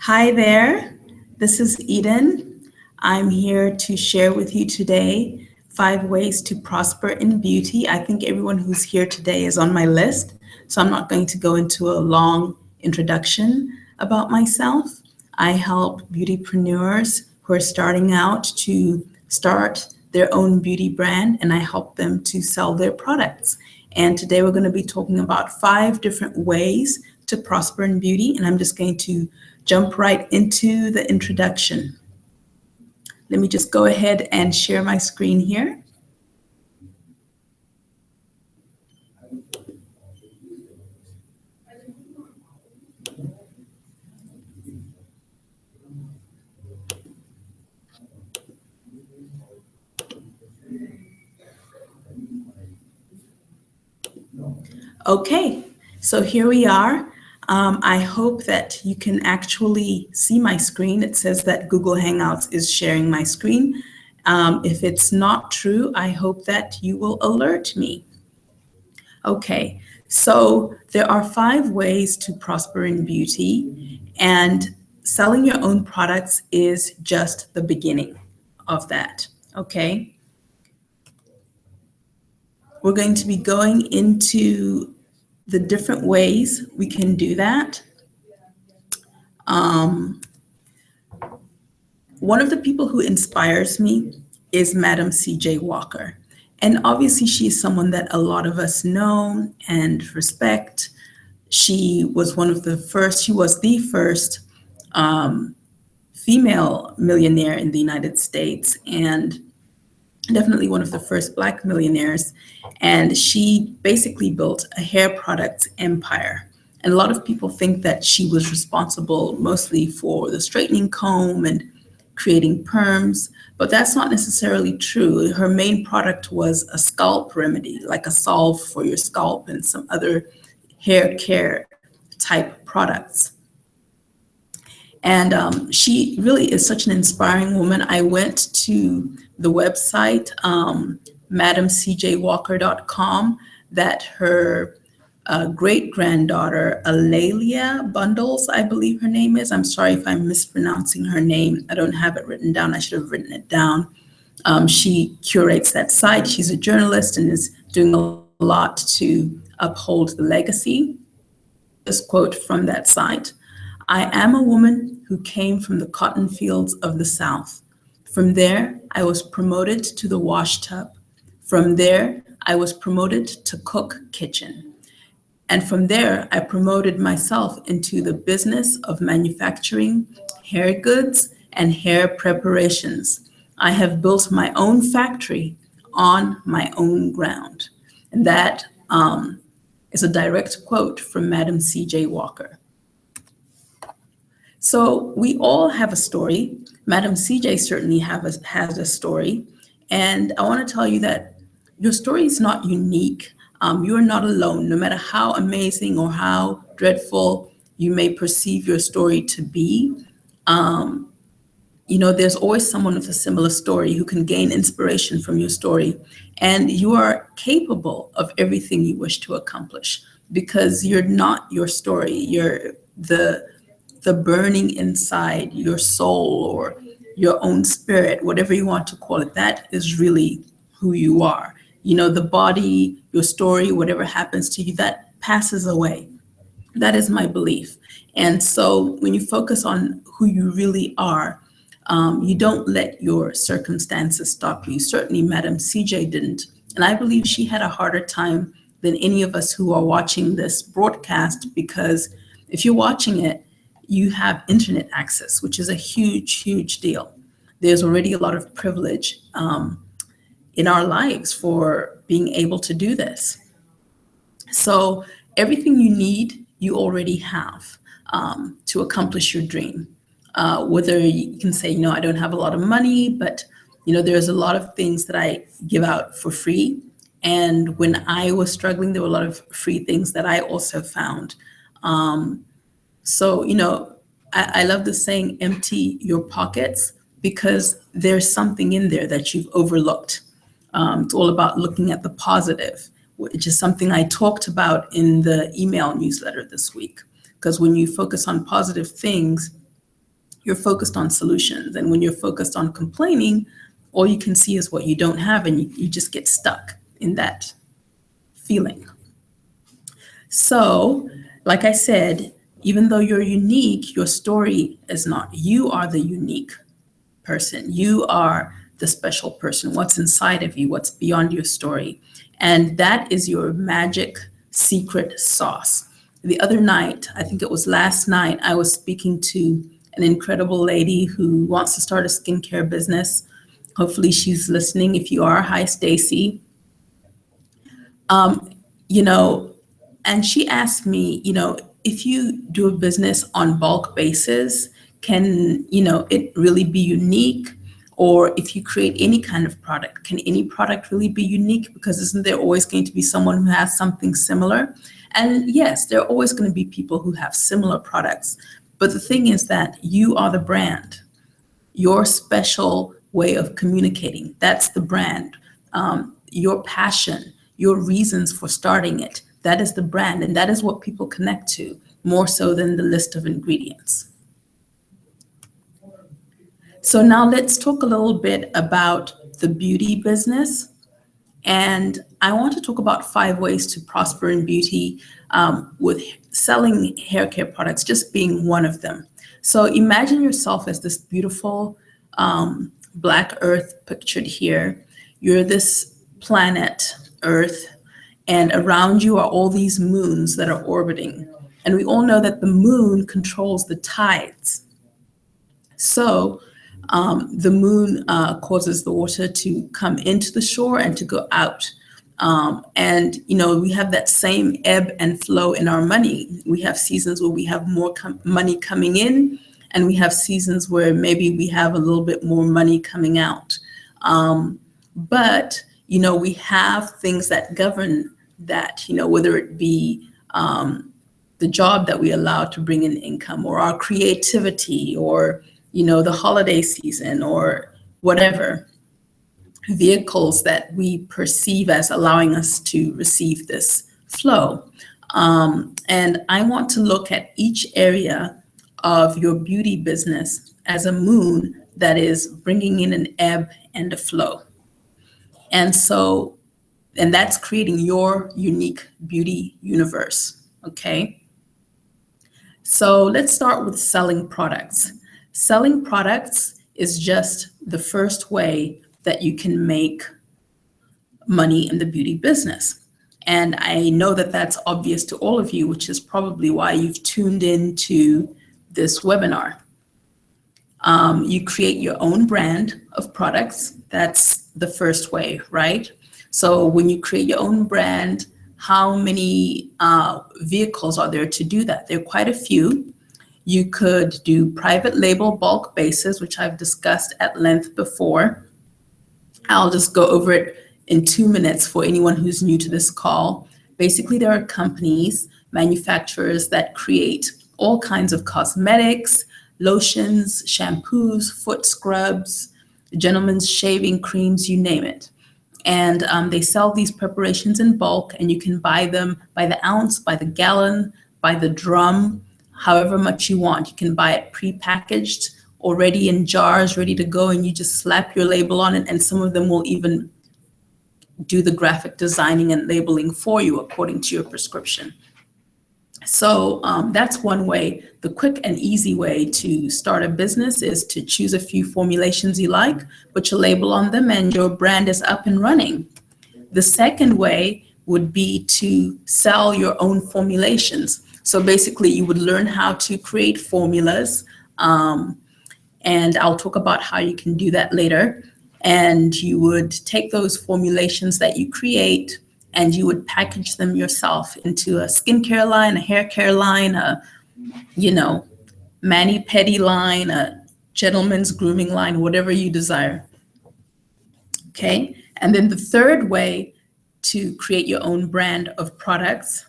Hi there, this is Eden. I'm here to share with you today 5 ways to prosper in beauty. I think everyone who's here today is on my list, so I'm not going to go into a long introduction about myself. I help beautypreneurs who are starting out to start their own beauty brand, and I help them to sell their products. And today we're going to be talking about 5 different ways to prosper in beauty, and I'm just going to jump right into the introduction. Let me just go ahead and share my screen here. Okay, so here we are. I hope that you can actually see my screen. It says that Google Hangouts is sharing my screen. If it's not true, I hope that you will alert me. Okay, so there are 5 ways to prosper in beauty, and selling your own products is just the beginning of that, okay? We're going to be going into the different ways we can do that. One of the people who inspires me is Madam C.J. Walker. And obviously she's someone that a lot of us know and respect. She was the first female millionaire in the United States, and definitely one of the first Black millionaires. And she basically built a hair products empire. And a lot of people think that she was responsible mostly for the straightening comb and creating perms, but that's not necessarily true. Her main product was a scalp remedy, like a salve for your scalp and some other hair care type products. And she really is such an inspiring woman. I went to the website, madamcjwalker.com, that her great-granddaughter, Alalia Bundles, I believe her name is. I'm sorry if I'm mispronouncing her name. I don't have it written down. I should have written it down. She curates that site. She's a journalist and is doing a lot to uphold the legacy. This quote from that site: "I am a woman who came from the cotton fields of the South. From there, I was promoted to the wash tub. From there, I was promoted to cook kitchen. And from there, I promoted myself into the business of manufacturing hair goods and hair preparations. I have built my own factory on my own ground." And that is a direct quote from Madam C.J. Walker. So we all have a story. Madam C.J. certainly has a story. And I want to tell you that your story is not unique. You are not alone. No matter how amazing or how dreadful you may perceive your story to be, there's always someone with a similar story who can gain inspiration from your story. And you are capable of everything you wish to accomplish, because you're not your story. You're the burning inside, your soul or your own spirit, whatever you want to call it. That is really who you are. The body, your story, whatever happens to you, that passes away. That is my belief. And so when you focus on who you really are, you don't let your circumstances stop you. Certainly Madam CJ didn't. And I believe she had a harder time than any of us who are watching this broadcast, because if you're watching it, you have internet access, which is a huge, huge deal. There's already a lot of privilege in our lives for being able to do this. So everything you need, you already have to accomplish your dream. Whether you can say, I don't have a lot of money, but there's a lot of things that I give out for free. And when I was struggling, there were a lot of free things that I also found. So I love the saying, empty your pockets, because there's something in there that you've overlooked. It's all about looking at the positive, which is something I talked about in the email newsletter this week. Because when you focus on positive things, You're focused on solutions. And when you're focused on complaining, all you can see is what you don't have, and you just get stuck in that feeling. So, like I said, even though you're unique, your story is not. You are the unique person. You are the special person. What's inside of you, what's beyond your story. And that is your magic secret sauce. The other night, I think it was last night, I was speaking to an incredible lady who wants to start a skincare business. Hopefully she's listening. If you are, hi, Stacy. You know, and she asked me, if you do a business on bulk basis, can, it really be unique? Or if you create any kind of product, can any product really be unique? Because isn't there always going to be someone who has something similar? And yes, there are always going to be people who have similar products. But the thing is that you are the brand. Your special way of communicating, that's the brand. Your passion, your reasons for starting it, that is the brand. And that is what people connect to more so than the list of ingredients. So now let's talk a little bit about the beauty business. And I want to talk about 5 ways to prosper in beauty, with selling hair care products just being one of them. So imagine yourself as this beautiful black earth pictured here. You're this planet Earth, and around you are all these moons that are orbiting. And we all know that the moon controls the tides. So the moon causes the water to come into the shore and to go out. And, we have that same ebb and flow in our money. We have seasons where we have more money coming in, and we have seasons where maybe we have a little bit more money coming out. But, we have things that govern that, whether it be the job that we allow to bring in income, or our creativity, or the holiday season, or whatever vehicles that we perceive as allowing us to receive this flow. And I want to look at each area of your beauty business as a moon that is bringing in an ebb and a flow. And that's creating your unique beauty universe, okay? So let's start with selling products. Selling products is just the first way that you can make money in the beauty business. And I know that that's obvious to all of you, which is probably why you've tuned into this webinar. You create your own brand of products. That's the first way, right? So when you create your own brand, how many vehicles are there to do that? There are quite a few. You could do private label bulk basis, which I've discussed at length before. I'll just go over it in 2 minutes for anyone who's new to this call. Basically, there are companies, manufacturers that create all kinds of cosmetics, lotions, shampoos, foot scrubs, gentlemen's shaving creams, you name it. And they sell these preparations in bulk, and you can buy them by the ounce, by the gallon, by the drum, however much you want. You can buy it pre-packaged, already in jars, ready to go, and you just slap your label on it, and some of them will even do the graphic designing and labeling for you according to your prescription. So that's one way. The quick and easy way to start a business is to choose a few formulations you like, put your label on them, and your brand is up and running. The second way would be to sell your own formulations. So basically, you would learn how to create formulas, and I'll talk about how you can do that later. And you would take those formulations that you create, and you would package them yourself into a skincare line, a hair care line, a, mani-pedi line, a gentleman's grooming line, whatever you desire. Okay. And then the third way to create your own brand of products,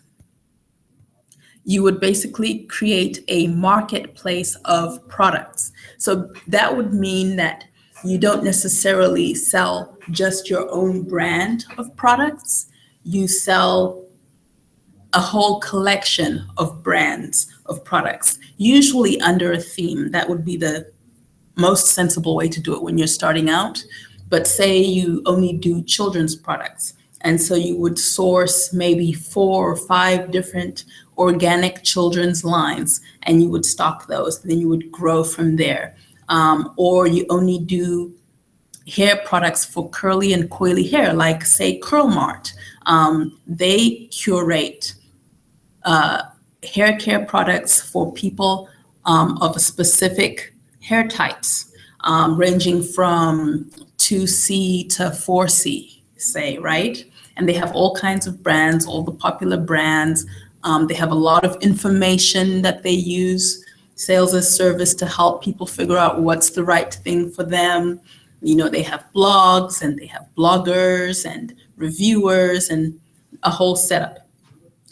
you would basically create a marketplace of products. So that would mean that you don't necessarily sell just your own brand of products. You sell a whole collection of brands of products, usually under a theme. That would be the most sensible way to do it when you're starting out. But say you only do children's products. And so you would source maybe 4 or 5 different organic children's lines, and you would stock those. Then you would grow from there. Or you only do hair products for curly and coily hair, like say Curl Mart. They curate hair care products for people of a specific hair types, ranging from 2C to 4C, say, right? And they have all kinds of brands, all the popular brands. They have a lot of information that they use, sales as service, to help people figure out what's the right thing for them. You know, they have blogs and they have bloggers and reviewers and a whole setup.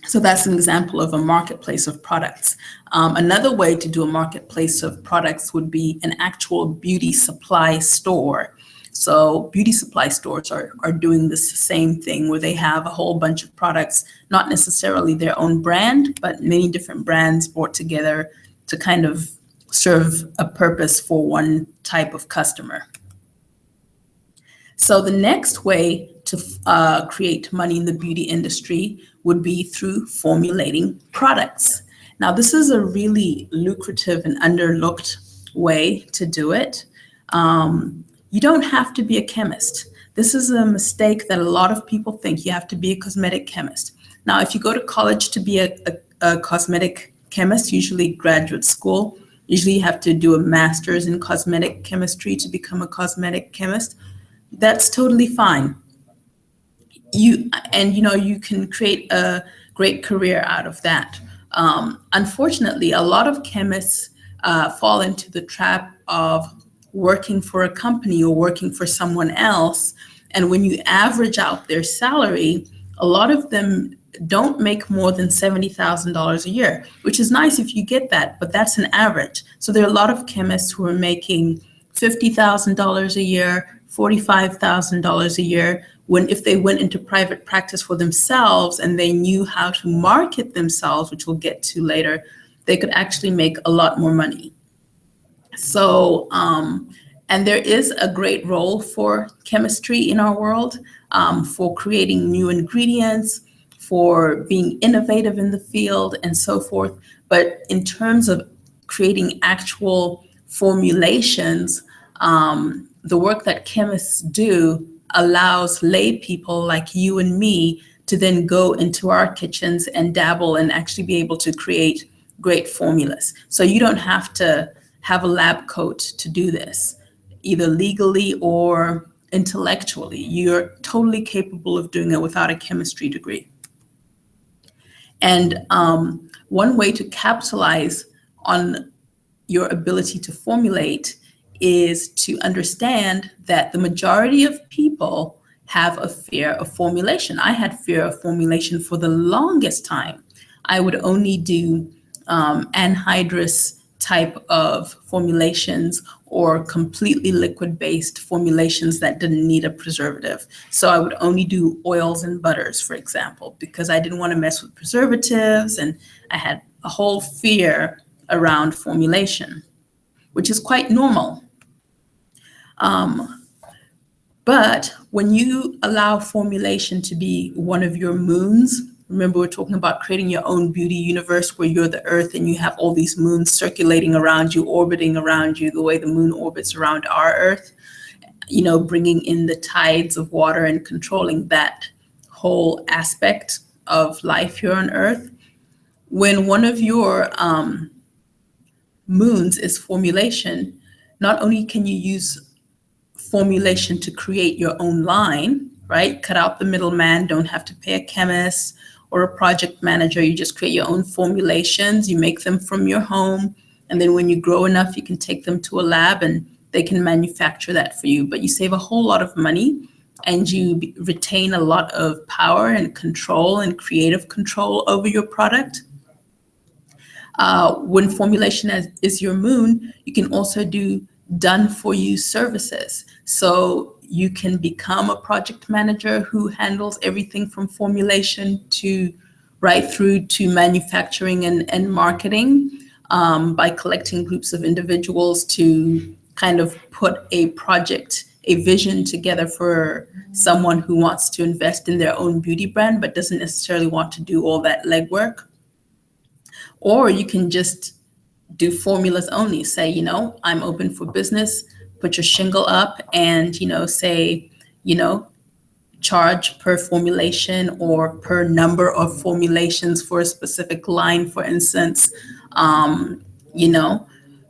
So that's an example of a marketplace of products. Another way to do a marketplace of products would be an actual beauty supply store. So beauty supply stores are doing this same thing, where they have a whole bunch of products, not necessarily their own brand, but many different brands brought together to kind of serve a purpose for one type of customer. So the next way to create money in the beauty industry would be through formulating products. Now, this is a really lucrative and underlooked way to do it. You don't have to be a chemist. This is a mistake that a lot of people think. You have to be a cosmetic chemist. Now, if you go to college to be a cosmetic chemist, usually graduate school, usually you have to do a master's in cosmetic chemistry to become a cosmetic chemist. That's totally fine. You can create a great career out of that. Unfortunately, a lot of chemists fall into the trap of working for a company or working for someone else. And when you average out their salary, a lot of them don't make more than $70,000 a year, which is nice if you get that, but that's an average. So there are a lot of chemists who are making $50,000 a year, $45,000 a year, when if they went into private practice for themselves and they knew how to market themselves, which we'll get to later, they could actually make a lot more money. So, and there is a great role for chemistry in our world, for creating new ingredients, for being innovative in the field and so forth. But in terms of creating actual formulations, the work that chemists do allows lay people like you and me to then go into our kitchens and dabble and actually be able to create great formulas. So you don't have to have a lab coat to do this, either legally or intellectually. You're totally capable of doing it without a chemistry degree. And one way to capitalize on your ability to formulate is to understand that the majority of people have a fear of formulation. I had fear of formulation for the longest time. I would only do anhydrous type of formulations or completely liquid-based formulations that didn't need a preservative. So I would only do oils and butters, for example, because I didn't want to mess with preservatives, and I had a whole fear around formulation, which is quite normal. But when you allow formulation to be one of your moons, remember we're talking about creating your own beauty universe where you're the earth and you have all these moons circulating around you, orbiting around you, the way the moon orbits around our earth, bringing in the tides of water and controlling that whole aspect of life here on earth. When one of your moons is formulation, not only can you use formulation to create your own line, right? Cut out the middleman, don't have to pay a chemist or a project manager. You just create your own formulations, you make them from your home, and then when you grow enough, you can take them to a lab and they can manufacture that for you. But you save a whole lot of money and you retain a lot of power and control and creative control over your product. When formulation is your moon, you can also do done for you services. So you can become a project manager who handles everything from formulation to right through to manufacturing and marketing, by collecting groups of individuals to kind of put a project, a vision together for someone who wants to invest in their own beauty brand but doesn't necessarily want to do all that legwork. Or you can just do formulas only. Say, I'm open for business, put your shingle up and, say, charge per formulation or per number of formulations for a specific line. For instance, you know,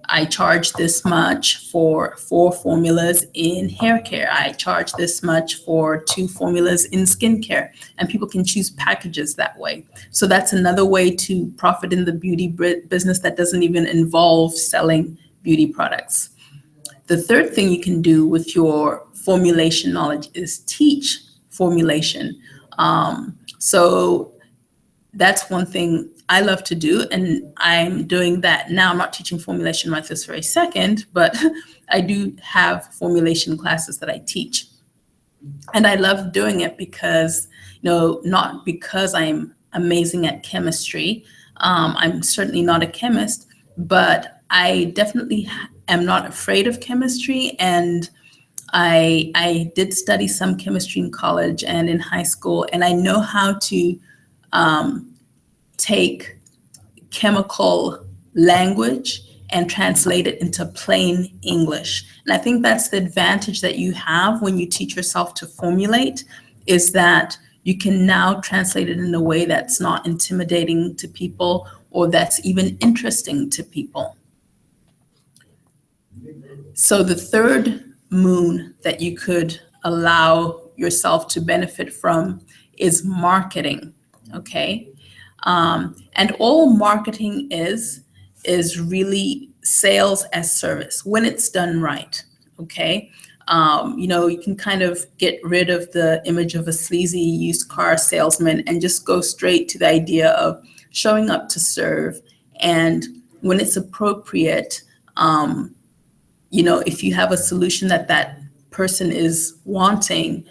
I charge this much for 4 formulas in hair care. I charge this much for 2 formulas in skincare, and people can choose packages that way. So that's another way to profit in the beauty business that doesn't even involve selling beauty products. The third thing you can do with your formulation knowledge is teach formulation. So that's one thing I love to do, and I'm doing that now. I'm not teaching formulation right this very second, but I do have formulation classes that I teach. And I love doing it because, not because I'm amazing at chemistry. I'm certainly not a chemist, but I definitely am not afraid of chemistry. And I did study some chemistry in college and in high school, and I know how to take chemical language and translate it into plain English. And I think that's the advantage that you have when you teach yourself to formulate, is that you can now translate it in a way that's not intimidating to people or that's even interesting to people. So the third moon that you could allow yourself to benefit from is marketing, okay? And all marketing is really sales as service when it's done right, okay? You can kind of get rid of the image of a sleazy used car salesman and just go straight to the idea of showing up to serve. And when it's appropriate, if you have a solution that person is wanting,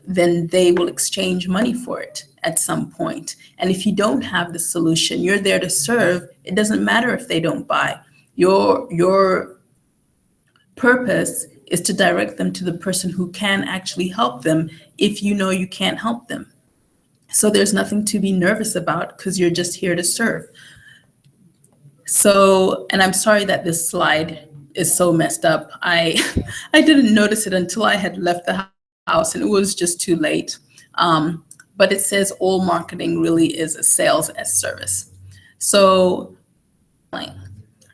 then they will exchange money for it at some point. And if you don't have the solution, you're there to serve. It doesn't matter if they don't buy. Your purpose is to direct them to the person who can actually help them if you know you can't help them. So there's nothing to be nervous about because you're just here to serve. So, and I'm sorry that this slide is so messed up. I didn't notice it until I had left the house and it was just too late. But it says all marketing really is a sales as service. So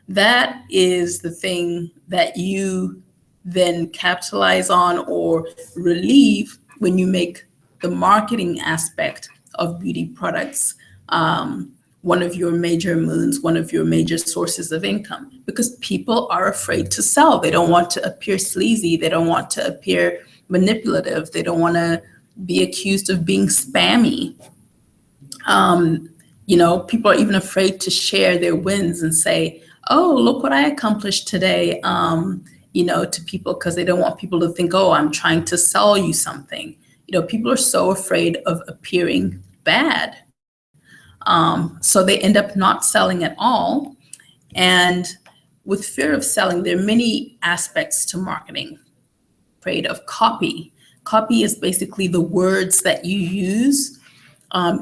that is the thing that you then capitalize on or relieve when you make the marketing aspect of beauty products one of your major moons, one of your major sources of income, because people are afraid to sell. They don't want to appear sleazy. They don't want to appear manipulative. They don't want to be accused of being spammy. People are even afraid to share their wins and say, oh, look what I accomplished today, to people, because they don't want people to think, oh, I'm trying to sell you something. People are so afraid of appearing bad. So they end up not selling at all. And with fear of selling, there are many aspects to marketing. Afraid of copy. Copy is basically the words that you use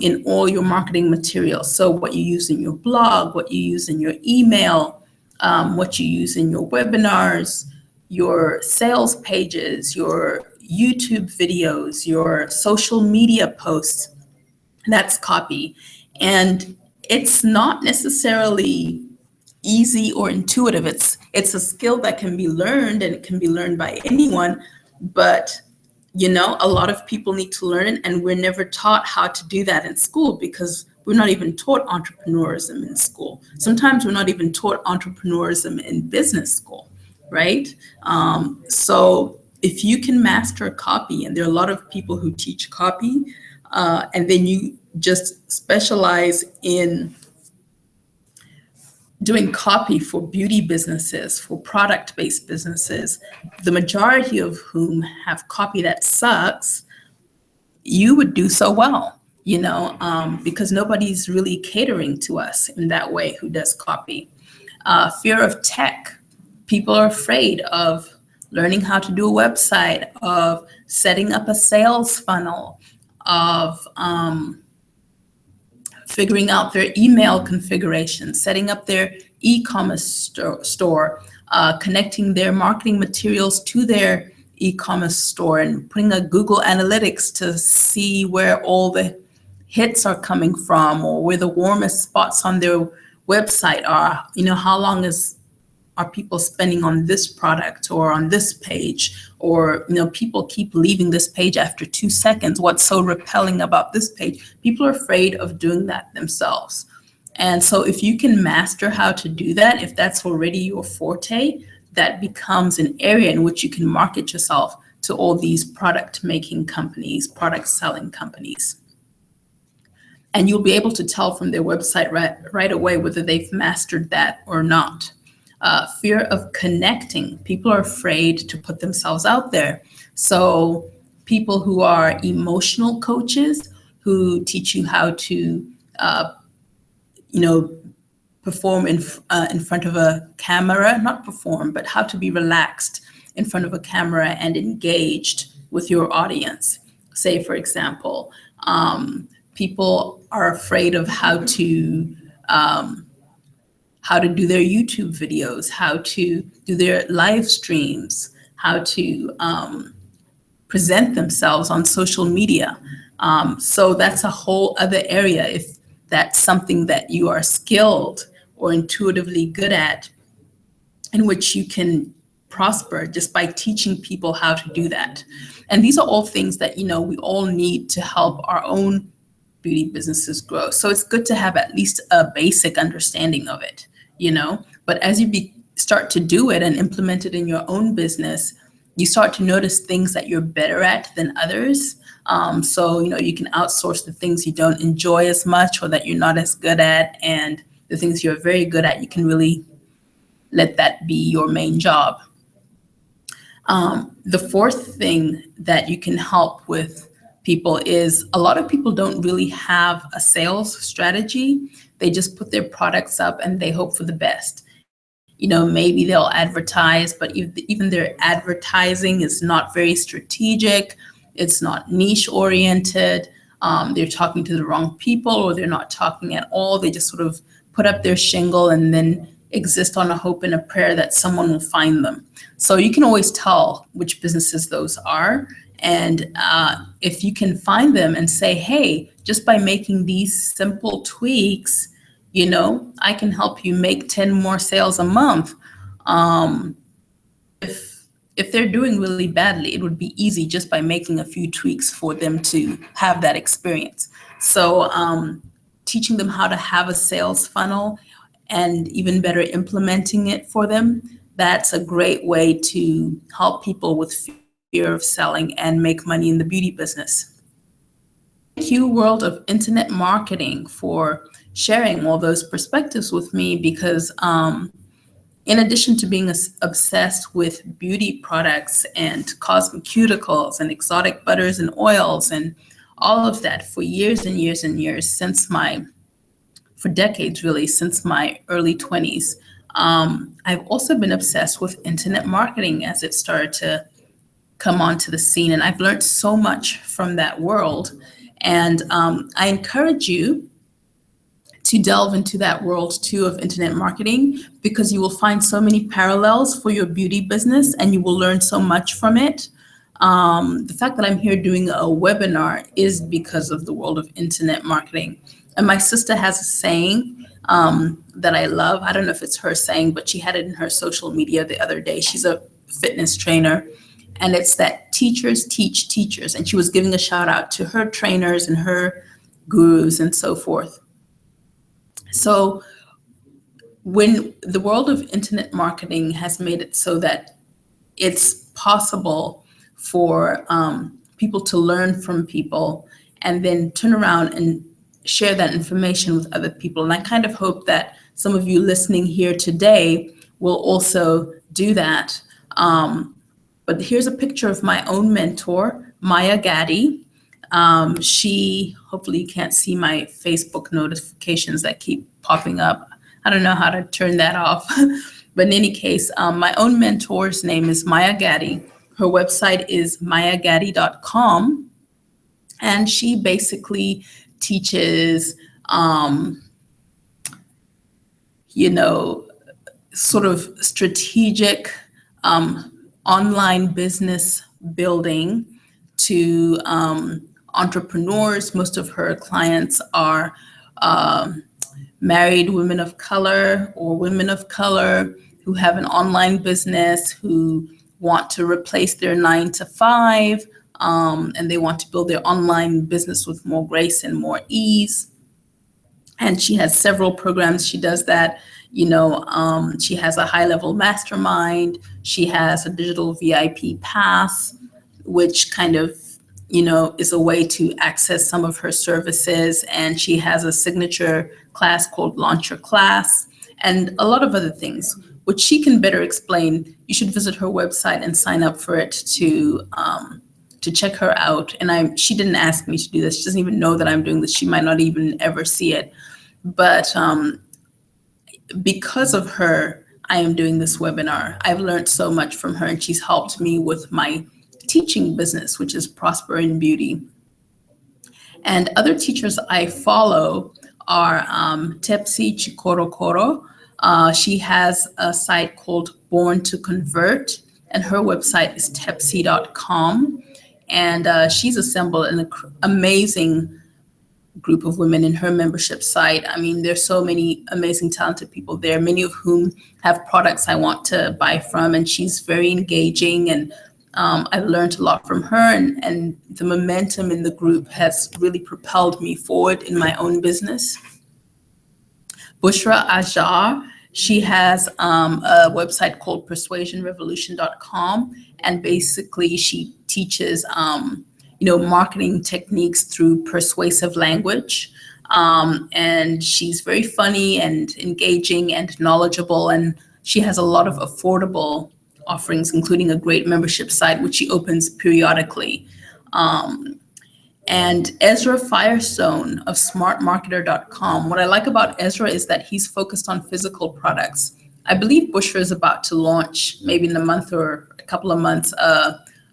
in all your marketing materials. So what you use in your blog, what you use in your email, what you use in your webinars, your sales pages, your YouTube videos, your social media posts. That's copy. And it's not necessarily easy or intuitive. It's a skill that can be learned, and it can be learned by anyone. But, a lot of people need to learn it, and we're never taught how to do that in school because we're not even taught entrepreneurism in school. Sometimes we're not even taught entrepreneurism in business school, right? So if you can master copy, and there are a lot of people who teach copy, and then you just specialize in doing copy for beauty businesses, for product-based businesses, the majority of whom have copy that sucks, you would do so well. because nobody's really catering to us in that way who does copy. Fear of tech. People are afraid of learning how to do a website, of setting up a sales funnel, of figuring out their email configuration, setting up their e-commerce store, connecting their marketing materials to their e-commerce store, and putting a Google Analytics to see where all the hits are coming from, or where the warmest spots on their website are. How long are people spending on this product or on this page, or people keep leaving this page after 2 seconds. What's so repelling about this page? People are afraid of doing that themselves. And so if you can master how to do that, if that's already your forte, that becomes an area in which you can market yourself to all these product making companies, product selling companies. And you'll be able to tell from their website right away whether they've mastered that or not. Fear of connecting. People are afraid to put themselves out there. So people who are emotional coaches, who teach you how to, perform in front of a camera, not perform, but how to be relaxed in front of a camera and engaged with your audience. Say, for example, people are afraid of how to do their YouTube videos, how to do their live streams, how to present themselves on social media. So that's a whole other area. If that's something that you are skilled or intuitively good at, in which you can prosper just by teaching people how to do that. And these are all things that, we all need to help our own beauty businesses grow. So it's good to have at least a basic understanding of it. But as you start to do it and implement it in your own business, you start to notice things that you're better at than others. So, you can outsource the things you don't enjoy as much or that you're not as good at, and the things you're very good at, you can really let that be your main job. The fourth thing that you can help with people is a lot of people don't really have a sales strategy. They just put their products up and they hope for the best. Maybe they'll advertise, but even their advertising is not very strategic. It's not niche oriented. They're talking to the wrong people, or they're not talking at all. They just sort of put up their shingle and then exist on a hope and a prayer that someone will find them. So you can always tell which businesses those are. And if you can find them and say, hey, just by making these simple tweaks, I can help you make 10 more sales a month. If they're doing really badly, it would be easy just by making a few tweaks for them to have that experience. So teaching them how to have a sales funnel, and even better, implementing it for them, that's a great way to help people with fear of selling and make money in the beauty business. Thank you, world of internet marketing, for sharing all those perspectives with me, because in addition to being obsessed with beauty products and cosmeceuticals and exotic butters and oils and all of that for years and years and years, for decades really, since my early 20s, I've also been obsessed with internet marketing as it started to come onto the scene. And I've learned so much from that world. And I encourage you to delve into that world too of internet marketing, because you will find so many parallels for your beauty business and you will learn so much from it. The fact that I'm here doing a webinar is because of the world of internet marketing. And my sister has a saying that I love. I don't know if it's her saying, but she had it in her social media the other day. She's a fitness trainer. And it's that teachers teach teachers. And she was giving a shout out to her trainers and her gurus and so forth. So when the world of internet marketing has made it so that it's possible for people to learn from people and then turn around and share that information with other people. And I kind of hope that some of you listening here today will also do that. But here's a picture of my own mentor, Maya Gaddy. Hopefully you can't see my Facebook notifications that keep popping up. I don't know how to turn that off. But in any case, my own mentor's name is Maya Gaddy. Her website is mayagaddy.com. And she basically teaches, sort of strategic online business building to entrepreneurs. Most of her clients are married women of color or women of color who have an online business, who want to replace their 9-to-5, and they want to build their online business with more grace and more ease. And she has several programs. She does that. She has a high-level mastermind. She has a digital VIP pass, which kind of, is a way to access some of her services. And she has a signature class called Launch Your Class, and a lot of other things, which she can better explain. You should visit her website and sign up for it to check her out. And she didn't ask me to do this. She doesn't even know that I'm doing this. She might not even ever see it. But because of her, I am doing this webinar. I've learned so much from her, and she's helped me with my teaching business, which is Prosper in Beauty. And other teachers I follow are Tepsi Chikorokoro. She has a site called Born to Convert, and her website is tepsi.com. And she's assembled an amazing group of women in her membership site. I mean, there's so many amazing, talented people there, many of whom have products I want to buy from, and she's very engaging, and I've learned a lot from her, and the momentum in the group has really propelled me forward in my own business. Bushra Ajar, she has a website called persuasionrevolution.com, and basically she teaches marketing techniques through persuasive language. And she's very funny and engaging and knowledgeable, and she has a lot of affordable offerings, including a great membership site, which she opens periodically. And Ezra Firestone of smartmarketer.com. What I like about Ezra is that he's focused on physical products. I believe Bushra is about to launch, maybe in a month or a couple of months,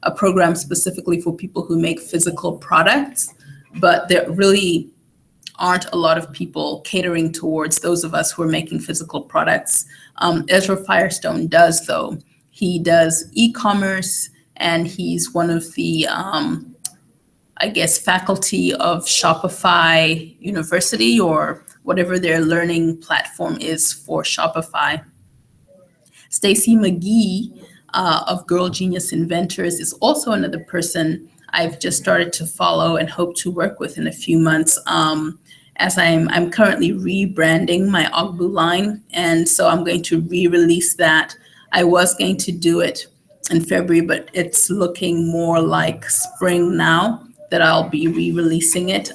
a program specifically for people who make physical products, but there really aren't a lot of people catering towards those of us who are making physical products. Ezra Firestone does, though. He does e-commerce, and he's one of the, faculty of Shopify University, or whatever their learning platform is for Shopify. Stacey McGee of Girl Genius Inventors is also another person I've just started to follow and hope to work with in a few months, as I'm currently rebranding my Ogbu line, and so I'm going to re-release that. I was going to do it in February, but it's looking more like spring now that I'll be re-releasing it.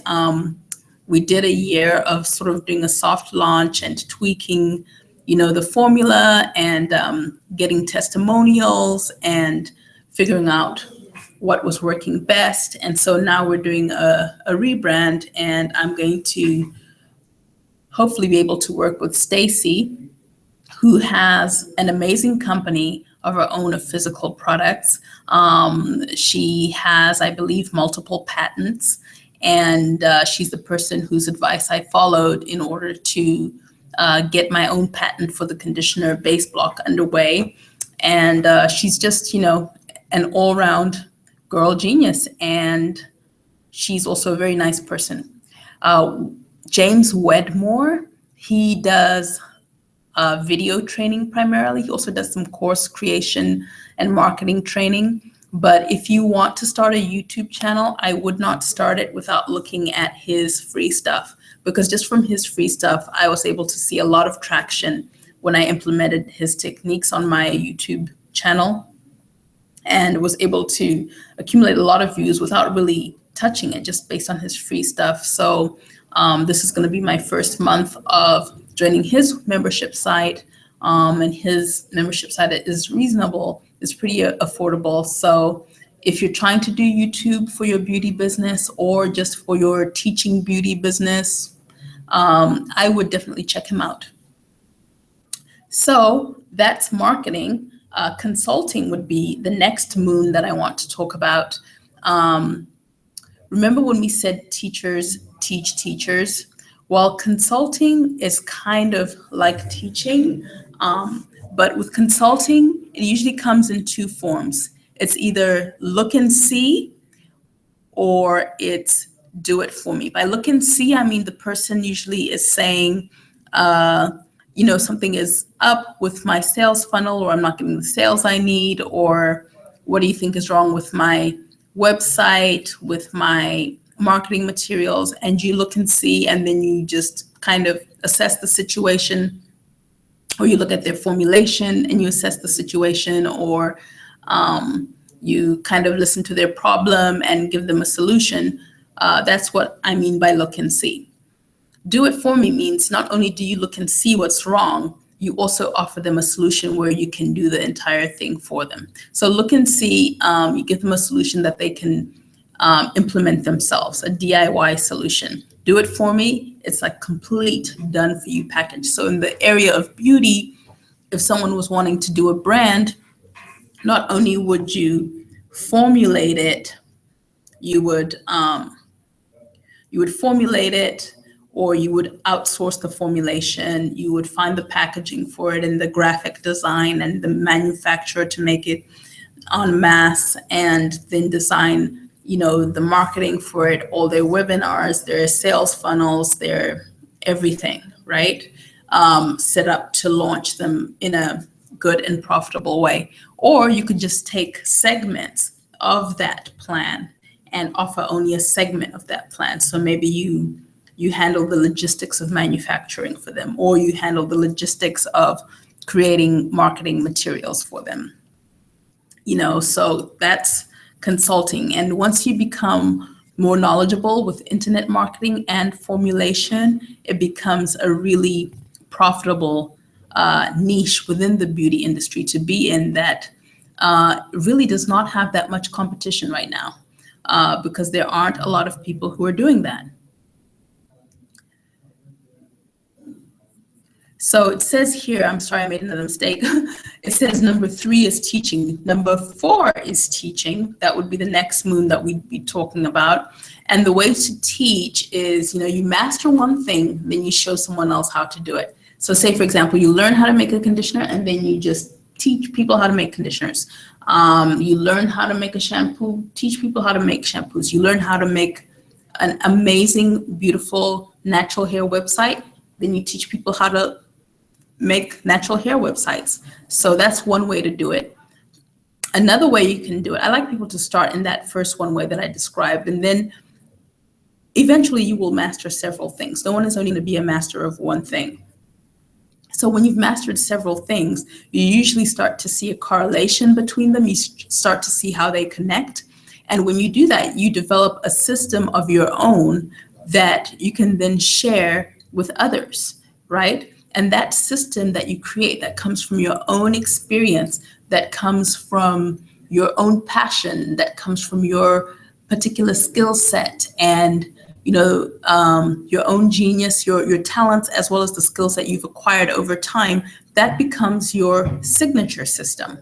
We did a year of sort of doing a soft launch and tweaking, the formula, and getting testimonials and figuring out what was working best. And so now we're doing a rebrand, and I'm going to hopefully be able to work with Stacey, who has an amazing company of her own of physical products. She has, I believe, multiple patents, and she's the person whose advice I followed in order to get my own patent for the conditioner base block underway. And she's just, an all-round girl genius, and she's also a very nice person. James Wedmore, he does video training primarily. He also does some course creation and marketing training. But if you want to start a YouTube channel, I would not start it without looking at his free stuff, because just from his free stuff, I was able to see a lot of traction when I implemented his techniques on my YouTube channel, and was able to accumulate a lot of views without really touching it, just based on his free stuff. So this is going to be my first month of joining his membership site, and his membership site is reasonable. It's pretty affordable. So If you're trying to do YouTube for your beauty business or just for your teaching beauty business, I would definitely check him out. So that's marketing. Consulting would be the next moon that I want to talk about. Remember when we said teachers teach teachers? Well, consulting is kind of like teaching, but with consulting, it usually comes in two forms. It's either look and see, or it's do it for me. By look and see, I mean the person usually is saying, something is up with my sales funnel, or I'm not getting the sales I need, or what do you think is wrong with my website, with my marketing materials? And you look and see, and then you just kind of assess the situation, or you look at their formulation and you assess the situation, or you kind of listen to their problem and give them a solution. That's what I mean by look and see. Do it for me means not only do you look and see what's wrong, you also offer them a solution where you can do the entire thing for them. So look and see, you give them a solution that they can implement themselves, a DIY solution. Do it for me, it's like complete done for you package. So in the area of beauty, if someone was wanting to do a brand, not only would you formulate it, you would formulate it, or you would outsource the formulation. You would find the packaging for it and the graphic design and the manufacturer to make it en masse, and then design, the marketing for it, all their webinars, their sales funnels, their everything, right? Set up to launch them in a good and profitable way. Or you could just take segments of that plan and offer only a segment of that plan. So maybe you handle the logistics of manufacturing for them, or you handle the logistics of creating marketing materials for them. So that's consulting. And once you become more knowledgeable with internet marketing and formulation, it becomes a really profitable niche within the beauty industry to be in, that really does not have that much competition right now, because there aren't a lot of people who are doing that. So it says here, I'm sorry, I made another mistake. It says number 3 is teaching. Number 4 is teaching. That would be the next moon that we'd be talking about. And the way to teach is, you master one thing, then you show someone else how to do it. So say, for example, you learn how to make a conditioner, and then you just teach people how to make conditioners. You learn how to make a shampoo, teach people how to make shampoos. You learn how to make an amazing, beautiful, natural hair website, then you teach people how to make natural hair websites. So that's one way to do it. Another way you can do it, I like people to start in that first one way that I described, and then eventually you will master several things. No one is only going to be a master of one thing. So when you've mastered several things, you usually start to see a correlation between them. You start to see how they connect. And when you do that, you develop a system of your own that you can then share with others, right? And that system that you create, that comes from your own experience, that comes from your own passion, that comes from your particular skill set, and your own genius, your talents, as well as the skills that you've acquired over time, that becomes your signature system.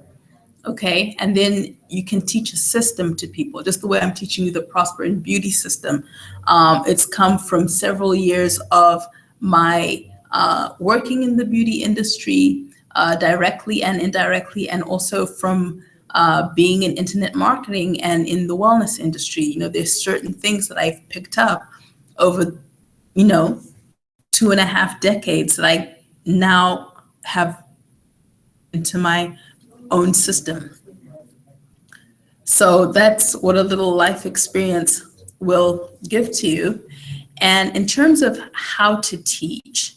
Okay, and then you can teach a system to people, just the way I'm teaching you the Prosper in Beauty system. It's come from several years of my working in the beauty industry directly and indirectly, and also from being in internet marketing and in the wellness industry. There's certain things that I've picked up over, 2.5 decades that I now have into my own system. So that's what a little life experience will give to you. And in terms of how to teach,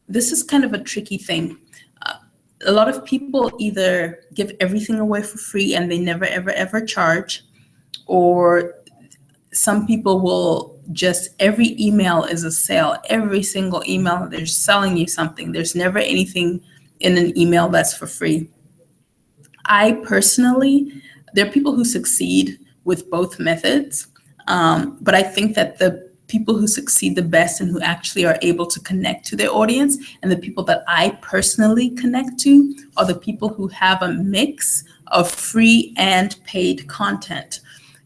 this is kind of a tricky thing. A lot of people either give everything away for free and they never, ever, ever charge, or some people will just, every email is a sale. Every single email, they're selling you something. There's never anything in an email that's for free. I personally There are people who succeed with both methods, but I think that the people who succeed the best and who actually are able to connect to their audience, and the people that I personally connect to, are the people who have a mix of free and paid content.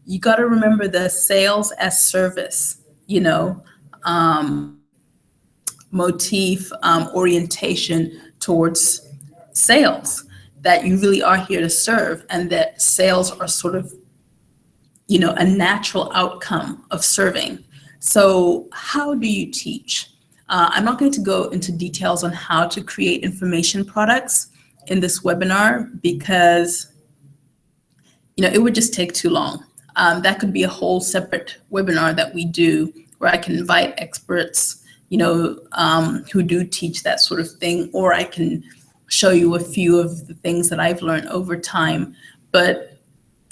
You got to remember the sales as service, motif, orientation towards sales, that you really are here to serve, and that sales are sort of, a natural outcome of serving. So how do you teach? I'm not going to go into details on how to create information products in this webinar because, it would just take too long. That could be a whole separate webinar that we do where I can invite experts, who do teach that sort of thing, or I can show you a few of the things that I've learned over time. But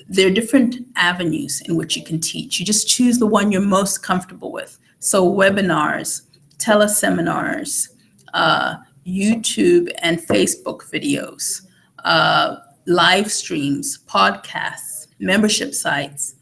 there are different avenues in which you can teach. You just choose the one you're most comfortable with. So webinars, teleseminars, YouTube and Facebook videos, live streams, podcasts, membership sites,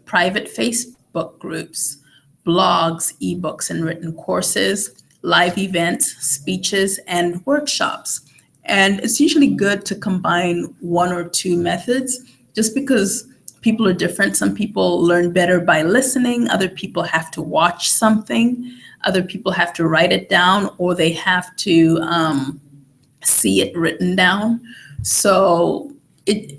private Facebook groups, blogs, ebooks, and written courses, live events, speeches, and workshops. And it's usually good to combine one or two methods just because people are different. Some people learn better by listening. Other people have to watch something. Other people have to write it down, or they have to see it written down. So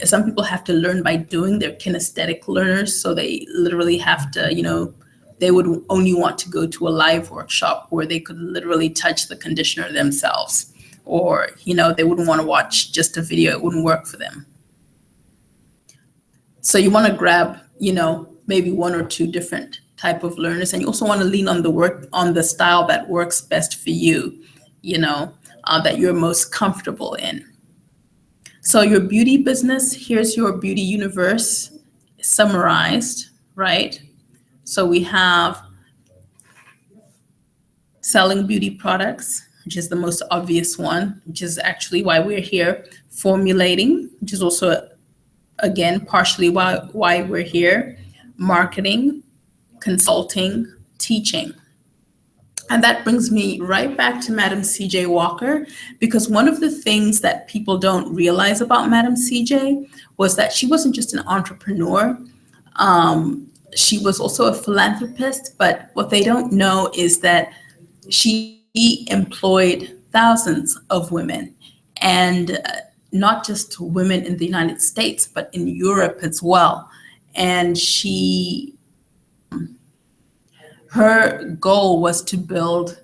some people have to learn by doing. They're kinesthetic learners. So they literally have to, they would only want to go to a live workshop where they could literally touch the conditioner themselves. Or, they wouldn't want to watch just a video. It wouldn't work for them. So you want to grab, maybe one or two different type of learners, and you also want to lean on the style that works best for you, that you're most comfortable in. So your beauty business, here's your beauty universe summarized, right? So we have selling beauty products, which is the most obvious one, which is actually why we're here. Formulating, which is also, again, partially why we're here. Marketing, consulting, teaching. And that brings me right back to Madam C.J. Walker, because one of the things that people don't realize about Madam C.J. was that she wasn't just an entrepreneur. She was also a philanthropist, but what they don't know is that she employed thousands of women, and not just women in the United States, but in Europe as well. And her goal was to build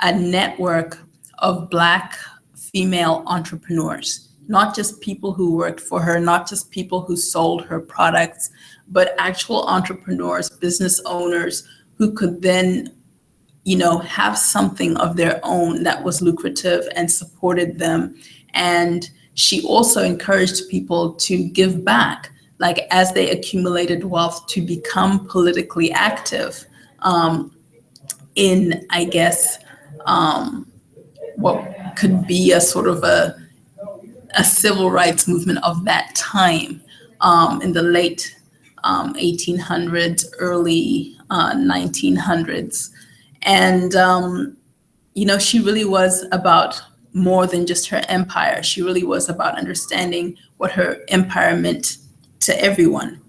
a network of Black female entrepreneurs, not just people who worked for her, not just people who sold her products, but actual entrepreneurs, business owners who could then, have something of their own that was lucrative and supported them. And she also encouraged people to give back, like as they accumulated wealth, to become politically active in, I guess, what could be a sort of a civil rights movement of that time, in the late 1800s, early 1900s. And, she really was about more than just her empire. She really was about understanding what her empire meant to everyone.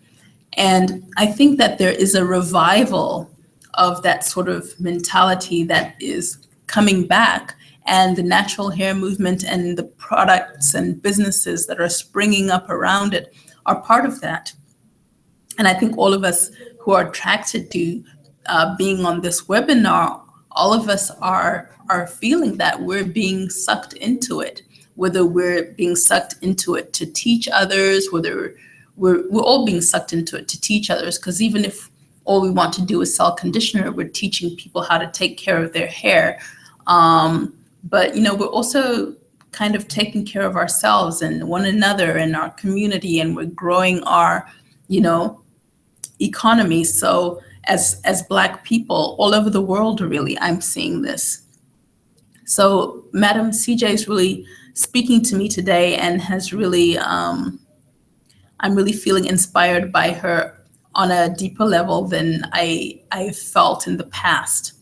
And I think that there is a revival of that sort of mentality that is coming back, and the natural hair movement and the products and businesses that are springing up around it are part of that. And I think all of us who are attracted to being on this webinar, all of us are feeling that we're being sucked into it, whether we're being sucked into it to teach others, whether we're all being sucked into it to teach others, because even if all we want to do is sell conditioner, we're teaching people how to take care of their hair. But, we're also kind of taking care of ourselves and one another and our community, and we're growing our, economy. So as Black people all over the world, really, I'm seeing this. So Madam CJ is really speaking to me today and has really I'm really feeling inspired by her on a deeper level than I felt in the past.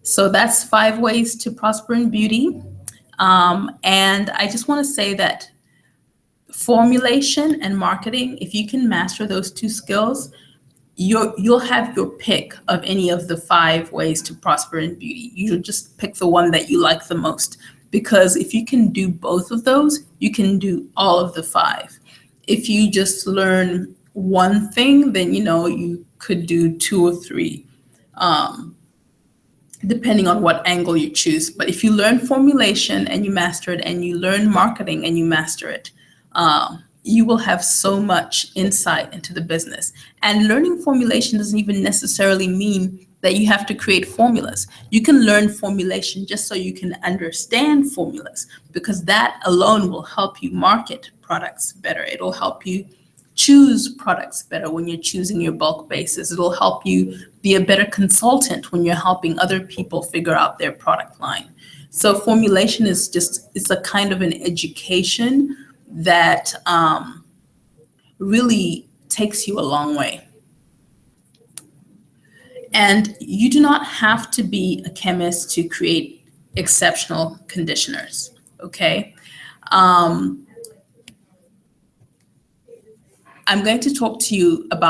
So that's 5 ways to prosper in beauty. And I just want to say that formulation and marketing, if you can master those 2 skills, you'll have your pick of any of the 5 ways to prosper in beauty. You'll just pick the one that you like the most, because if you can do both of those, you can do all of the 5. If you just learn one thing, then you could do 2 or 3, depending on what angle you choose. But if you learn formulation and you master it, and you learn marketing and you master it, you will have so much insight into the business. And learning formulation doesn't even necessarily mean that you have to create formulas. You can learn formulation just so you can understand formulas, because that alone will help you market products better. It'll help you choose products better when you're choosing your bulk basis. It'll help you be a better consultant when you're helping other people figure out their product line. So formulation it's a kind of an education that really takes you a long way. And you do not have to be a chemist to create exceptional conditioners, okay? I'm going to talk to you about